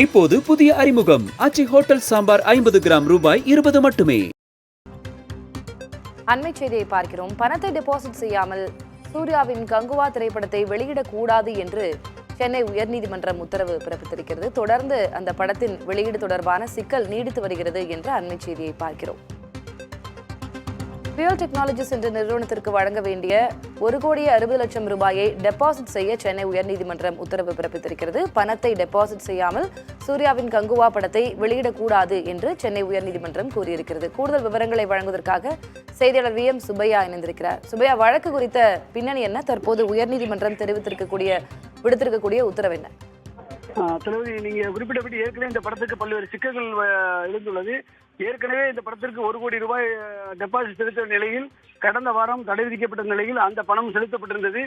இப்போது புதிய அறிமுகம் ஆச்சி ஹோட்டல் சாம்பார் 50 கிராம் ரூபாய் 20 மட்டுமே. அண்மை செய்தியை பார்க்கிறோம். பணத்தை டெபாசிட் செய்யாமல் சூர்யாவின் கங்குவா திரைப்படத்தை வெளியிடக்கூடாது என்று சென்னை உயர்நீதிமன்றம் உத்தரவு பிறப்பித்திருக்கிறது. தொடர்ந்து அந்த படத்தின் வெளியீடு தொடர்பான சிக்கல் நீடித்து வருகிறது என்ற அண்மை செய்தியை பார்க்கிறோம். பியூல் டெக்னாலஜிஸ் என்ற நிறுவனத்திற்கு வழங்க வேண்டிய 1,60,00,000 ரூபாயை டெபாசிட் செய்ய சென்னை உயர்நீதிமன்றம் உத்தரவு பிறப்பித்திருக்கிறது. பணத்தை டெபாசிட் செய்யாமல் சூர்யாவின் கங்குவா படத்தை வெளியிடக்கூடாது என்று சென்னை உயர்நீதிமன்றம் கூறியிருக்கிறது. கூடுதல் விவரங்களை வழங்குவதற்காக செய்தியாளர் VM சுப்பையா இணைந்திருக்கிறார். சுப்பையா, வழக்கு குறித்த பின்னணி என்ன? தற்போது உயர்நீதிமன்றம் விடுத்திருக்கக்கூடிய உத்தரவு என்ன? தலைவரி, நீங்க குறிப்பிட்டபடி ஏற்கனவே இந்த படத்துக்கு பல்வேறு சிக்கல்கள் எழுந்துள்ளது. ஏற்கனவே இந்த படத்திற்கு 1 கோடி ரூபாய் டெபாசிட் செலுத்த நிலையில் கடந்த வாரம் தடை விதிக்கப்பட்ட நிலையில் அந்த பணம் செலுத்தப்பட்டிருந்தது.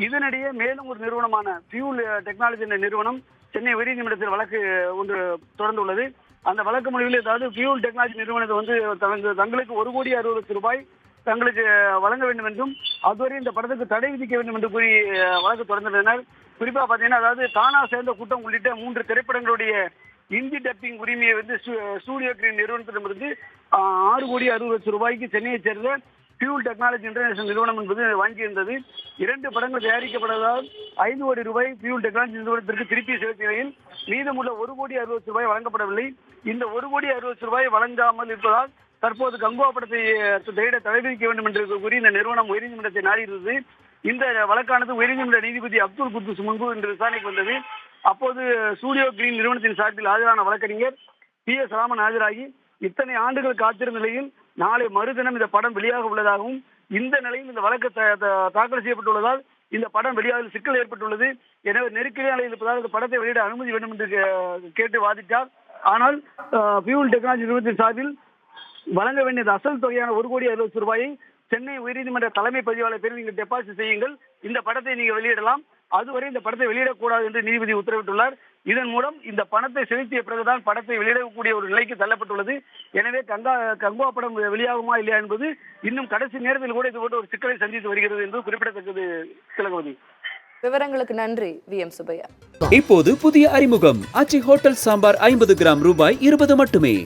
இதனிடையே மேலும் ஒரு நிறுவனமான பியூல் டெக்னாலஜி என்ற நிறுவனம் சென்னை உயர்நீதிமன்றத்தில் வழக்கு ஒன்று தொடர்ந்துள்ளது. அந்த வழக்கு முடிவில் ஏதாவது பியூல் டெக்னாலஜி நிறுவனத்தை தங்களுக்கு 1,60,00,000 ரூபாய் தங்களுக்கு வழங்க வேண்டும் என்றும் அதுவரை இந்த படத்துக்கு தடை விதிக்க வேண்டும் என்று கூறி வழக்கு தொடர்ந்துள்ளனர். குறிப்பா பாத்தீங்கன்னா, அதாவது தானா சேர்ந்த கூட்டம் உள்ளிட்ட 3 திரைப்படங்களுடைய இந்தி டப்பிங் உரிமையை ஸ்டூடியோ கிரீன் நிறுவனத்திடமிருந்து 6,60,00,000 ரூபாய்க்கு சென்னையைச் சேர்ந்த பியூல் டெக்னாலஜி இன்டர்நேஷனல் நிறுவனம் என்பது வாங்கியிருந்தது. 2 படங்கள் தயாரிக்கப்பட்டதால் 5 கோடி ரூபாய் பியூல் டெக்னாலஜி நிறுவனத்திற்கு திருப்பி செலுத்திய நிலையில் மீதமுள்ள 1,60,00,000 ரூபாய் வழங்கப்படவில்லை. இந்த 1,60,00,000 ரூபாய் வழங்காமல் இருப்பதால் தற்போது கங்குவா படத்தை தடை விதிக்க வேண்டும் என்று கூறி இந்த நிறுவனம் உயர்நீதிமன்றத்தை நாடியிருந்தது. இந்த வழக்கானது உயர்நீதிமன்ற நீதிபதி அப்துல் குத்தூஸ் முன்பு இன்று விசாரணைக்கு வந்தது. அப்போது ஸ்டூடியோ கிரீன் நிறுவனத்தின் சார்பில் ஆஜரான வழக்கறிஞர் PS ராமன் ஆஜராகி இத்தனை ஆண்டுகள் காத்திருந்த நிலையில் நாளை மறுதினம் இந்த படம் வெளியாக உள்ளதாகவும், இந்த நிலையில் இந்த வழக்கு தாக்கல் செய்யப்பட்டுள்ளதால் இந்த படம் வெளியாக சிக்கல் ஏற்பட்டுள்ளது. எனவே நெருக்கடி நிலையில் இருப்பதால் இந்த படத்தை வெளியிட அனுமதி வேண்டும் என்று கேட்டு வாதிட்டார். ஆனால் பியூல் டெக்னாலஜி நிறுவனத்தின் சார்பில் வழங்க வேண்டியது அசல் தொகையான 1,60,00,000 ரூபாயை சென்னை உயர்நீதிமன்ற தலைமை பதிவாளர் பேரில் நீங்கள் டெபாசிட் செய்யுங்கள், இந்த படத்தை நீங்கள் வெளியிடலாம், அதுவரை இந்த படத்தை வெளியிடக்கூடாது என்று நீதிபதி உத்தரவிட்டுள்ளார். இதன் மூலம் இந்த பணத்தை செலுத்திய பிறகுதான் படத்தை வெளியிடக்கூடிய ஒரு நிலைக்கு தள்ளப்பட்டுள்ளது. எனவே கங்குவா படம் வெளியாகுமா இல்லையா என்பது இன்னும் கடைசி நேரத்தில் கூட இது போன்ற ஒரு சிக்கலை சந்தித்து வருகிறது என்று குறிப்பிடத்தக்கது. திலகவதி, விவரங்களுக்கு நன்றி VM சுப்பையா. இப்போது புதிய அறிமுகம் ஆச்சி ஹோட்டல் சாம்பார் 50 கிராம் ரூபாய் 20 மட்டுமே.